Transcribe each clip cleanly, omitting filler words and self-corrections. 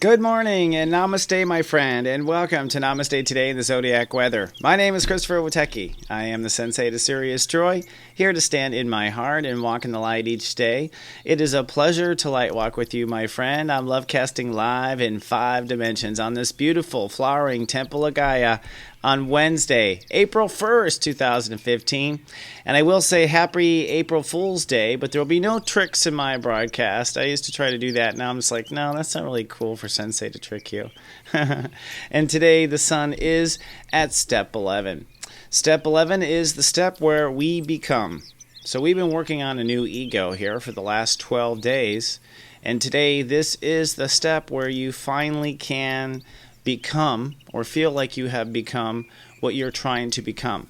Good morning and Namaste, my friend, and welcome to Namaste Today in the Zodiac Weather. My name is Witecki. I am the sensei to Sirius, here to stand in my heart and walk in the light each day. It is a pleasure to light walk with you, my friend. I'm love casting live in 5 dimensions on this beautiful flowering temple of Gaia on Wednesday, April 1st, 2015. And I will say happy April Fool's Day, but there will be no tricks in my broadcast. I used to try to do that. Now I'm just like, no, that's not really cool for Sensei to trick you. And today the sun is at step 11. Step 11 is the step where we become. So we've been working on a new ego here for the last 12 days. And today this is the step where you finally can become or feel like you have become what you're trying to become.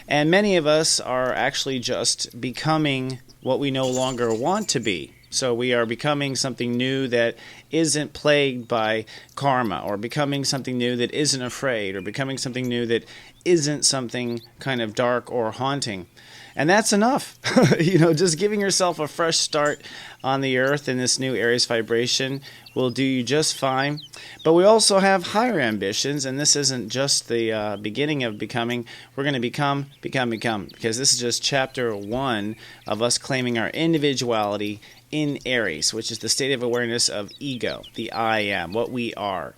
And many of us are actually just becoming what we no longer want to be. So we are becoming something new that isn't plagued by karma, or becoming something new that isn't afraid, or becoming something new that isn't something kind of dark or haunting. And that's enough. Just giving yourself a fresh start on the earth in this new Aries vibration will do you just fine. But we also have higher ambitions, and this isn't just the beginning of becoming. We're going to become, because this is just chapter 1 of us claiming our individuality in Aries, which is the state of awareness of ego, the I am, what we are.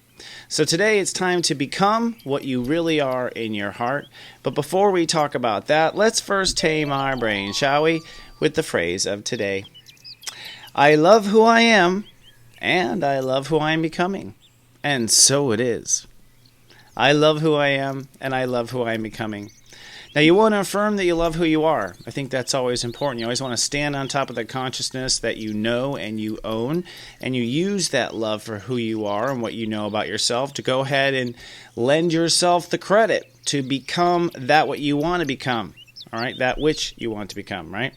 So today it's time to become what you really are in your heart. But before we talk about that, let's first tame our brain, shall we, with the phrase of today. I love who I am, and I love who I am becoming. And so it is. I love who I am, and I love who I am becoming. Now, you want to affirm that you love who you are. I think that's always important. You always want to stand on top of the consciousness that you know and you own, and you use that love for who you are and what you know about yourself to go ahead and lend yourself the credit to become that what you want to become. All right, that which you want to become, right?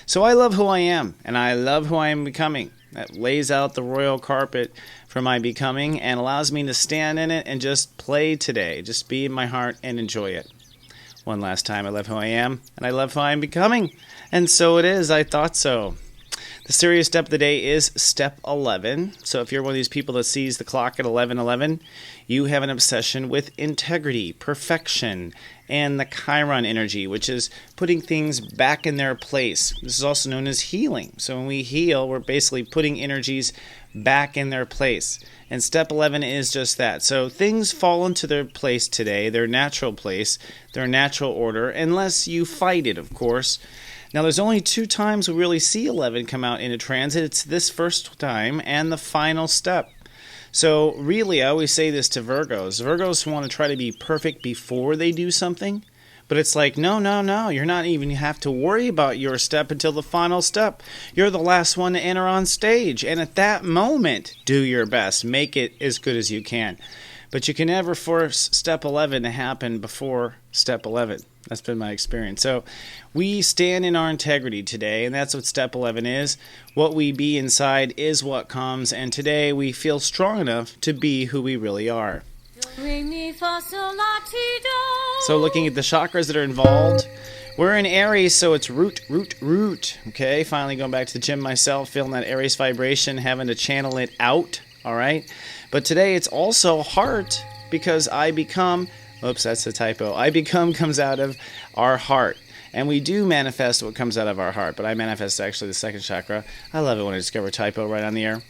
So I love who I am, and I love who I am becoming. That lays out the royal carpet for my becoming and allows me to stand in it and just play today, just be in my heart and enjoy it. One last time, I love who I am, and I love who I am becoming. And so it is, I thought so. The serious step of the day is step 11. So if you're one of these people that sees the clock at 11:11, you have an obsession with integrity, perfection, and the Chiron energy, which is putting things back in their place. This is also known as healing. So when we heal, we're basically putting energies back in their place. And step 11 is just that. So things fall into their place today, their natural place, their natural order, unless you fight it, of course. Now, there's only 2 times we really see 11 come out into transit. It's this first time and the final step. So really, I always say this to Virgos. Virgos want to try to be perfect before they do something. But it's like, no. You're not even have to worry about your step until the final step. You're the last one to enter on stage. And at that moment, do your best. Make it as good as you can. But you can never force step 11 to happen before step 11. That's been my experience. So we stand in our integrity today, and that's what step 11 is. What we be inside is what comes, and today we feel strong enough to be who we really are. So looking at the chakras that are involved, we're in Aries, so it's root. Okay, finally going back to the gym myself, feeling that Aries vibration, having to channel it out, all right? But today it's also heart, because I become, oops, that's a typo. I become comes out of our heart. And we do manifest what comes out of our heart, but I manifest actually the second chakra. I love it when I discover typo right on the air.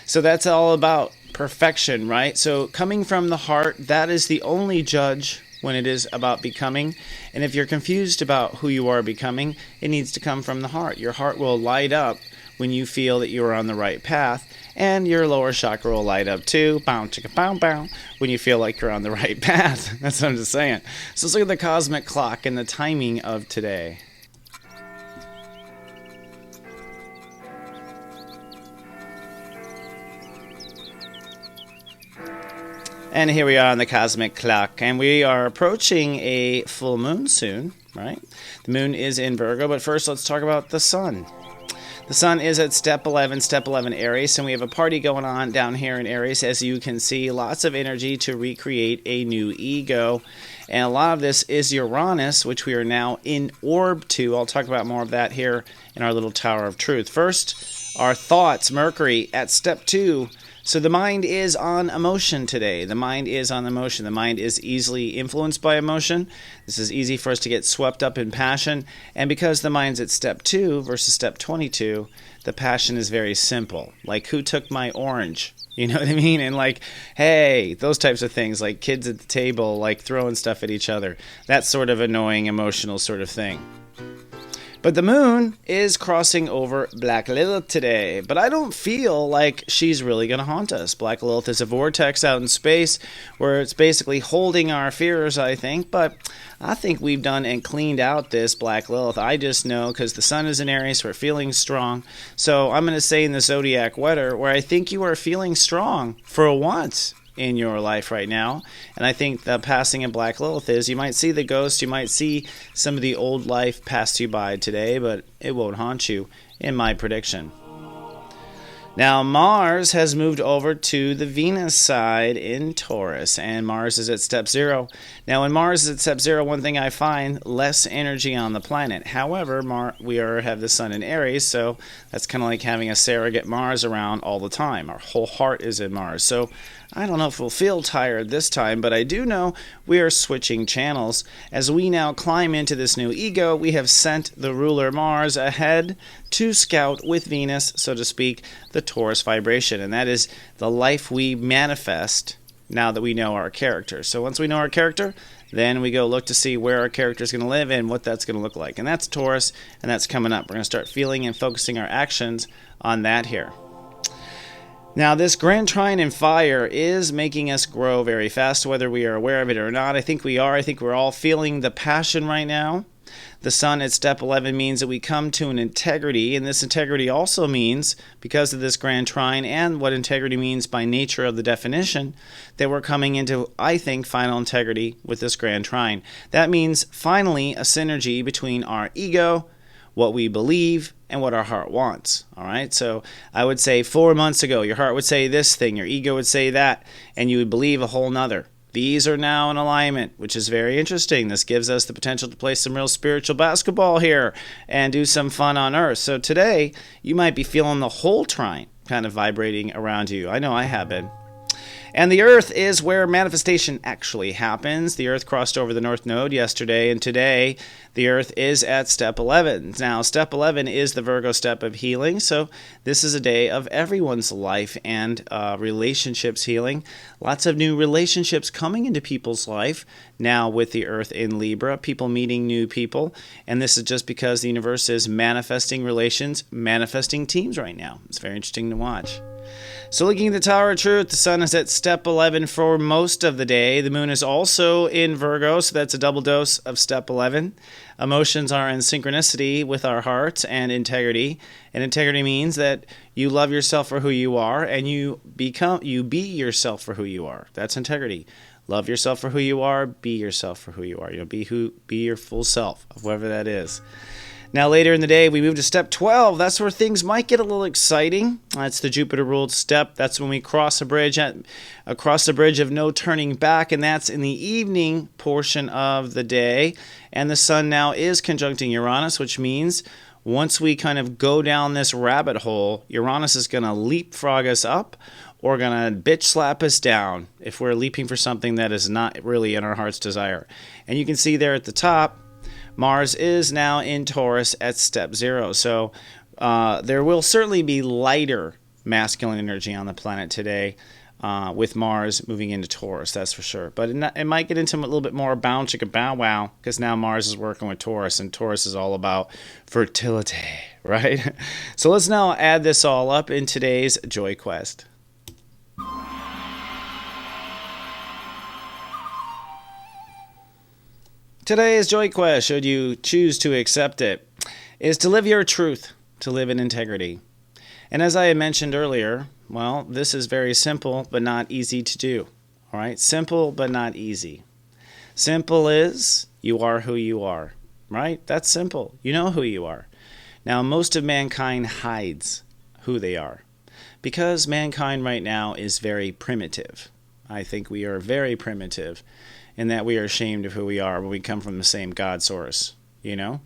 So that's all about perfection, right? So coming from the heart, that is the only judge when it is about becoming. And if you're confused about who you are becoming, it needs to come from the heart. Your heart will light up when you feel that you are on the right path, and your lower chakra will light up too, bow, chicka, bow, bow, when you feel like you're on the right path. That's what I'm just saying. So let's look at the cosmic clock and the timing of today. And here we are on the cosmic clock, and we are approaching a full moon soon, right? The moon is in Virgo, but first let's talk about the sun. The sun is at step 11 Aries, and we have a party going on down here in Aries. As you can see, lots of energy to recreate a new ego. And a lot of this is Uranus, which we are now in orb to. I'll talk about more of that here in our little Tower of Truth. First, our thoughts, Mercury, at step 2. So the mind is on emotion today. The mind is on emotion. The mind is easily influenced by emotion. This is easy for us to get swept up in passion. And because the mind's at step 2 versus step 22, the passion is very simple. Like, who took my orange? You know what I mean? And like, hey, those types of things, like kids at the table, like throwing stuff at each other. That sort of annoying, emotional sort of thing. But the moon is crossing over Black Lilith today. But I don't feel like she's really going to haunt us. Black Lilith is a vortex out in space where it's basically holding our fears, I think. But I think we've done and cleaned out this Black Lilith. I just know because the sun is in Aries, we're feeling strong. So I'm going to say in the Zodiac weather where I think you are feeling strong for once in your life right now. And I think the passing of Black Lilith is you might see the ghost, you might see some of the old life pass you by today, but it won't haunt you in my prediction. Now, Mars has moved over to the Venus side in Taurus, and Mars is at step 0. Now, when Mars is at step 0, one thing I find, less energy on the planet. However, we have the sun in Aries, so that's kind of like having a surrogate Mars around all the time. Our whole heart is in Mars. So I don't know if we'll feel tired this time, but I do know we are switching channels. As we now climb into this new ego, we have sent the ruler Mars ahead to scout with Venus, so to speak, the Taurus vibration. And that is the life we manifest now that we know our character. So once we know our character, then we go look to see where our character is going to live and what that's going to look like. And that's Taurus, and that's coming up. We're going to start feeling and focusing our actions on that here. Now, this grand trine in fire is making us grow very fast, whether we are aware of it or not. I think we are. I think we're all feeling the passion right now. The sun at step 11 means that we come to an integrity, and this integrity also means, because of this grand trine and what integrity means by nature of the definition, that we're coming into, I think, final integrity with this grand trine. That means, finally, a synergy between our ego, what we believe, and what our heart wants. All right, so I would say 4 months ago, your heart would say this thing, your ego would say that, and you would believe a whole nother. These are now in alignment, which is very interesting. This gives us the potential to play some real spiritual basketball here and do some fun on Earth. So today, you might be feeling the whole trine kind of vibrating around you. I know I have been. And the Earth is where manifestation actually happens. The Earth crossed over the North Node yesterday, and today the Earth is at Step 11. Now, Step 11 is the Virgo step of healing, so this is a day of everyone's life and relationships healing. Lots of new relationships coming into people's life now with the Earth in Libra, people meeting new people, and this is just because the universe is manifesting relations, manifesting teams right now. It's very interesting to watch. So looking at the Tower of Truth, the sun is at step 11 for most of the day. The moon is also in Virgo, so that's a double dose of step 11. Emotions are in synchronicity with our hearts and integrity. And integrity means that you love yourself for who you are and you be yourself for who you are. That's integrity. Love yourself for who you are, be yourself for who you are. Be your full self, whoever that is. Now, later in the day, we move to step 12. That's where things might get a little exciting. That's the Jupiter-ruled step. That's when we cross a bridge of no turning back, and that's in the evening portion of the day. And the sun now is conjuncting Uranus, which means once we kind of go down this rabbit hole, Uranus is going to leapfrog us up or going to bitch slap us down if we're leaping for something that is not really in our heart's desire. And you can see there at the top, Mars is now in Taurus at step 0. So there will certainly be lighter masculine energy on the planet today with Mars moving into Taurus, that's for sure. But it might get into a little bit more bow chicka bow wow because now Mars is working with Taurus, and Taurus is all about fertility, right? So let's now add this all up in today's Joy Quest. Today's Joy Quest, should you choose to accept it, is to live your truth, to live in integrity. And as I had mentioned earlier, well, this is very simple but not easy to do. All right, simple but not easy. Simple is you are who you are, right? That's simple. You know who you are. Now, most of mankind hides who they are because mankind right now is very primitive. I think we are very primitive in that we are ashamed of who we are when we come from the same God source, you know?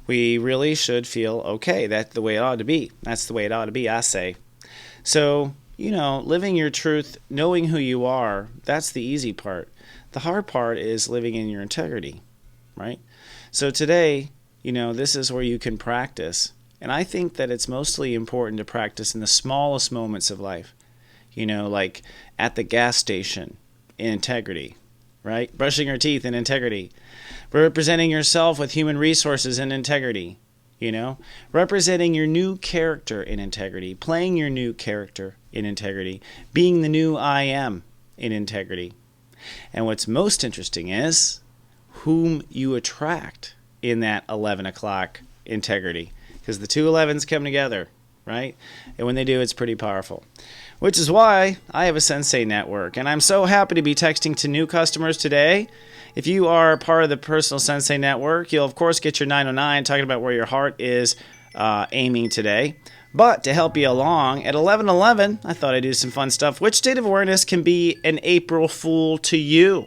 We really should feel, okay, that's the way it ought to be. That's the way it ought to be, I say. So, living your truth, knowing who you are, that's the easy part. The hard part is living in your integrity, right? So today, this is where you can practice. And I think that it's mostly important to practice in the smallest moments of life. Like at the gas station, in integrity, right? Brushing your teeth in integrity. Representing yourself with human resources in integrity. Representing your new character in integrity. Playing your new character in integrity. Being the new I am in integrity. And what's most interesting is whom you attract in that 11 o'clock integrity. Because the two 11s come together, right? And when they do, it's pretty powerful. Which is why I have a Sensei network. And I'm so happy to be texting to new customers today. If you are part of the Personal Sensei network, you'll of course get your 909 talking about where your heart is aiming today. But to help you along, at 11:11, I thought I'd do some fun stuff. Which state of awareness can be an April Fool to you?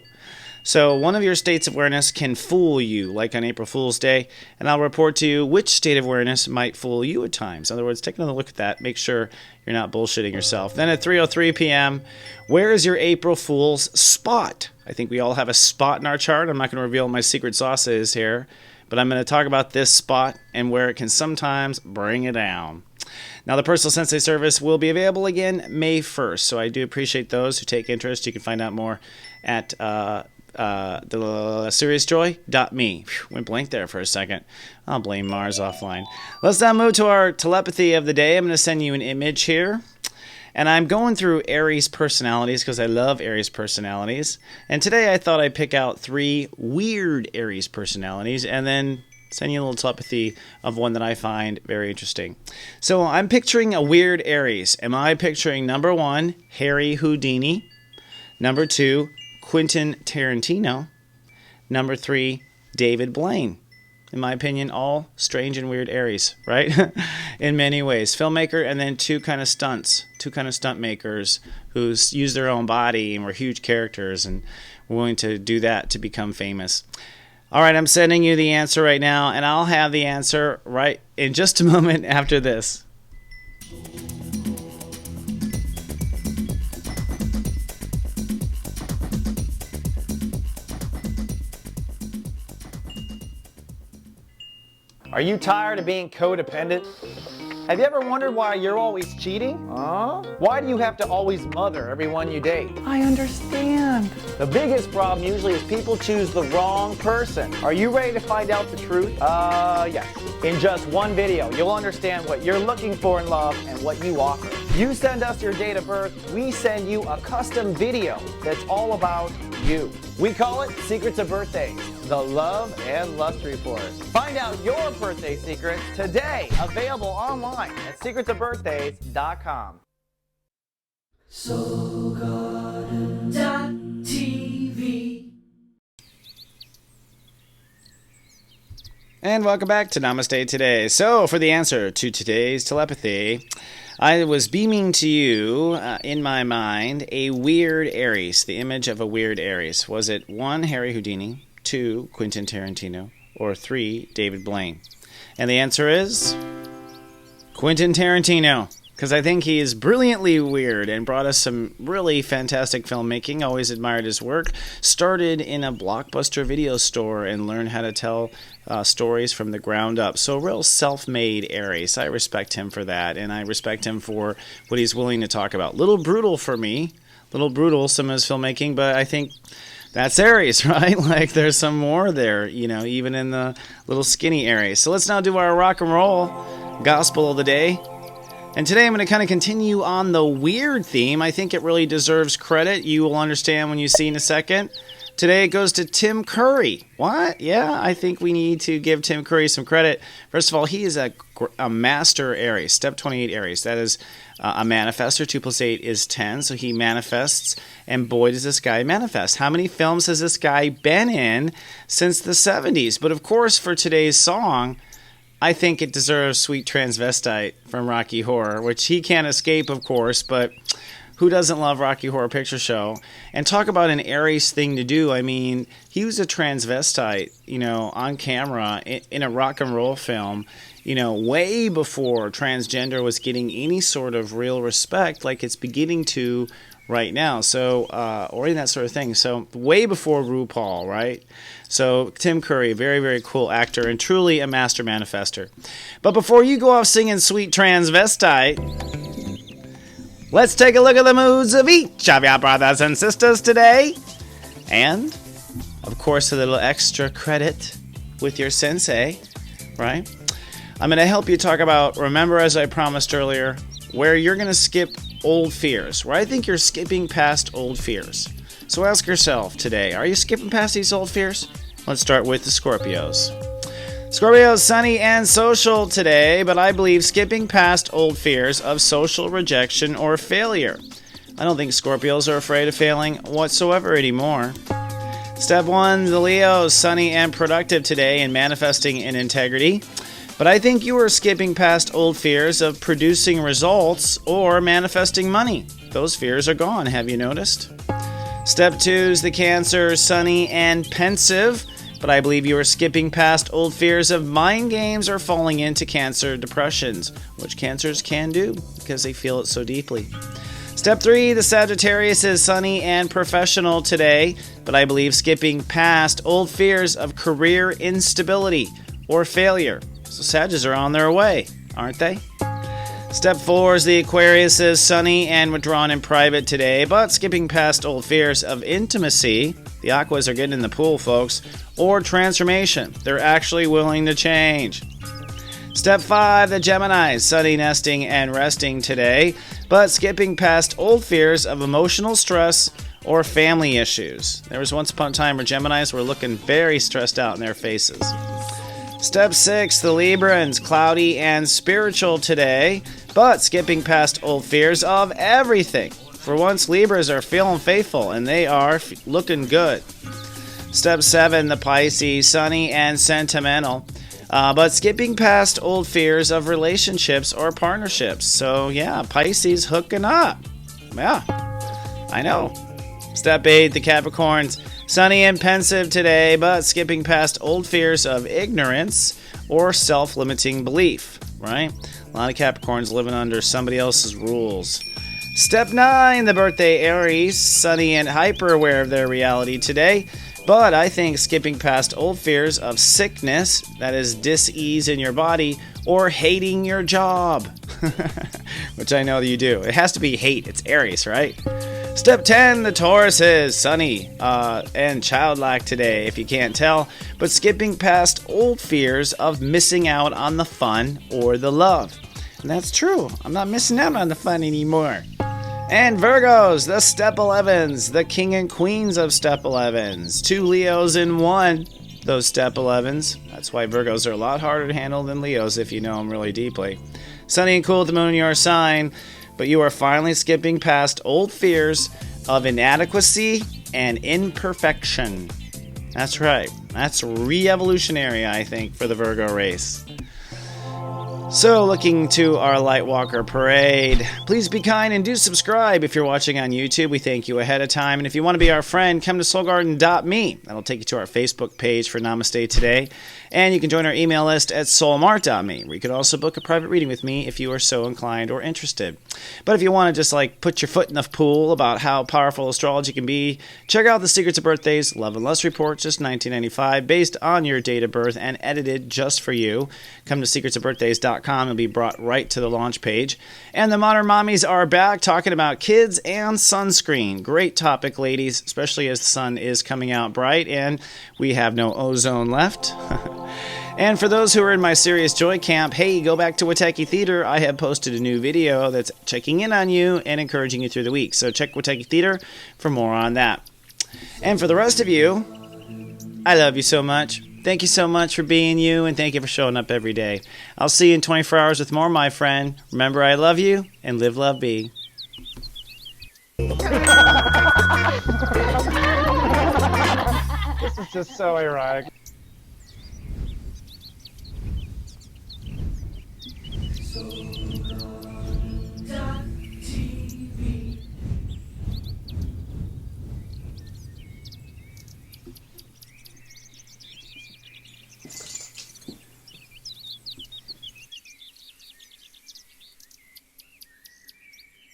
So one of your states of awareness can fool you, like on April Fool's Day, and I'll report to you which state of awareness might fool you at times. In other words, take another look at that. Make sure you're not bullshitting yourself. Then at 3:03 p.m., where is your April Fool's spot? I think we all have a spot in our chart. I'm not going to reveal what my secret sauce is here, but I'm going to talk about this spot and where it can sometimes bring it down. Now, the Personal Sensei service will be available again May 1st, so I do appreciate those who take interest. You can find out more at the SiriusJoy.me. Went blank there for a second. I'll blame Mars offline. Let's now move to our telepathy of the day. I'm going to send you an image here. And I'm going through Aries personalities because I love Aries personalities. And today I thought I'd pick out 3 weird Aries personalities and then send you a little telepathy of one that I find very interesting. So I'm picturing a weird Aries. Am I picturing number 1, Harry Houdini? Number 2, Quentin Tarantino. Number 3, David Blaine. In my opinion, all strange and weird Aries, right? In many ways. Filmmaker and then 2 kind of stunts. 2 kind of stunt makers who use their own body and were huge characters and were willing to do that to become famous. All right, I'm sending you the answer right now, and I'll have the answer right in just a moment after this. Are you tired of being codependent? Have you ever wondered why you're always cheating? Why do you have to always mother everyone you date? I understand. The biggest problem usually is people choose the wrong person. Are you ready to find out the truth? Yes. In just one video, you'll understand what you're looking for in love and what you offer. You send us your date of birth, we send you a custom video that's all about you. We call it Secrets of Birthdays, the Love and Lust Report. Find out your birthday secrets today, available online at secretsofbirthdays.com. SoulGarden.tv. And welcome back to Namaste Today. So, for the answer to today's telepathy, I was beaming to you, in my mind, a weird Aries, the image of a weird Aries. Was it 1, Harry Houdini, 2, Quentin Tarantino, or 3, David Blaine? And the answer is Quentin Tarantino, because I think he is brilliantly weird and brought us some really fantastic filmmaking. Always admired his work. Started in a Blockbuster video store and learned how to tell stories from the ground up. So a real self-made Aries. I respect him for that, and I respect him for what he's willing to talk about. Little brutal for me. Little brutal, some of his filmmaking, but I think that's Aries, right? Like there's some more there, even in the little skinny Aries. So let's now do our rock and roll gospel of the day. And today I'm going to kind of continue on the weird theme. I think it really deserves credit. You will understand when you see in a second. Today it goes to Tim Curry. What? Yeah, I think we need to give Tim Curry some credit. First of all, he is a master Aries, Step 28 Aries. That is a manifester. 2 + 8 is 10, so he manifests. And boy, does this guy manifest. How many films has this guy been in since the 70s? But of course, for today's song, I think it deserves Sweet Transvestite from Rocky Horror, which he can't escape, of course, but who doesn't love Rocky Horror Picture Show? And talk about an Aries thing to do. I mean, he was a transvestite, on camera in a rock and roll film, way before transgender was getting any sort of real respect like it's beginning to right now. So, or in that sort of thing. So, way before RuPaul, right? So, Tim Curry, very, very cool actor and truly a master manifester. But before you go off singing Sweet Transvestite, let's take a look at the moods of each of your brothers and sisters today. And, of course, a little extra credit with your sensei, right? I'm going to help you talk about, remember as I promised earlier, where you're going to skip old fears, where I think you're skipping past old fears. So ask yourself today, are you skipping past these old fears? Let's start with the Scorpios. Scorpios, sunny and social today, but I believe skipping past old fears of social rejection or failure. I don't think Scorpios are afraid of failing whatsoever anymore. Step 1, the Leos, sunny and productive today in manifesting in integrity. But I think you are skipping past old fears of producing results or manifesting money. Those fears are gone, have you noticed? Step 2 is the Cancer, sunny and pensive. But I believe you are skipping past old fears of mind games or falling into Cancer depressions, which Cancers can do because they feel it so deeply. Step 3, the Sagittarius is sunny and professional today. But I believe skipping past old fears of career instability or failure. So Sagittarius are on their way, aren't they? Step 4 is the Aquarius is sunny and withdrawn in private today, but skipping past old fears of intimacy. The Aquas are getting in the pool, folks. Or transformation. They're actually willing to change. Step 5, the Geminis, sunny, nesting, and resting today, but skipping past old fears of emotional stress or family issues. There was once upon a time where Geminis were looking very stressed out in their faces. Step 6, the Librans, cloudy and spiritual today, but skipping past old fears of everything. For once, Libras are feeling faithful, and they are looking good. Step 7, the Pisces, sunny and sentimental, but skipping past old fears of relationships or partnerships. So, yeah, Pisces hooking up. Yeah, I know. Step 8, the Capricorns, sunny and pensive today, but skipping past old fears of ignorance or self-limiting belief, right? A lot of Capricorns living under somebody else's rules. Step 9, the birthday Aries, sunny and hyper-aware of their reality today, but I think skipping past old fears of sickness, that is dis-ease in your body, or hating your job, which I know that you do. It has to be hate. It's Aries, right? Step 10, the Taurus is sunny and childlike today, if you can't tell, but skipping past old fears of missing out on the fun or the love. And that's true. I'm not missing out on the fun anymore. And Virgos, the Step 11s, the king and queens of Step 11s. 2 Leos in 1, those Step 11s. That's why Virgos are a lot harder to handle than Leos if you know them really deeply. Sunny and cool at the moon in your sign, but you are finally skipping past old fears of inadequacy and imperfection. That's right. That's re-evolutionary, I think, for the Virgo race. So, looking to our Lightwalker parade, please be kind and do subscribe if you're watching on YouTube. We thank you ahead of time. And if you want to be our friend, come to soulgarden.me. That'll take you to our Facebook page for Namaste today. And you can join our email list at soulmart.me, where you can also book a private reading with me if you are so inclined or interested. But if you want to just put your foot in the pool about how powerful astrology can be, check out the Secrets of Birthdays Love and Lust Report, just $19.95, based on your date of birth and edited just for you. Come to secretsofbirthdays.com. You'll be brought right to the launch page. And the Modern Mommies are back talking about kids and sunscreen. Great topic, ladies, especially as the sun is coming out bright and we have no ozone left. And for those who are in my Sirius Joy Camp, hey, go back to Witecki Theater. I have posted a new video that's checking in on you and encouraging you through the week. So check Witecki Theater for more on that. And for the rest of you, I love you so much. Thank you so much for being you, and thank you for showing up every day. I'll see you in 24 hours with more, my friend. Remember, I love you, and live, love, be. This is just so ironic. So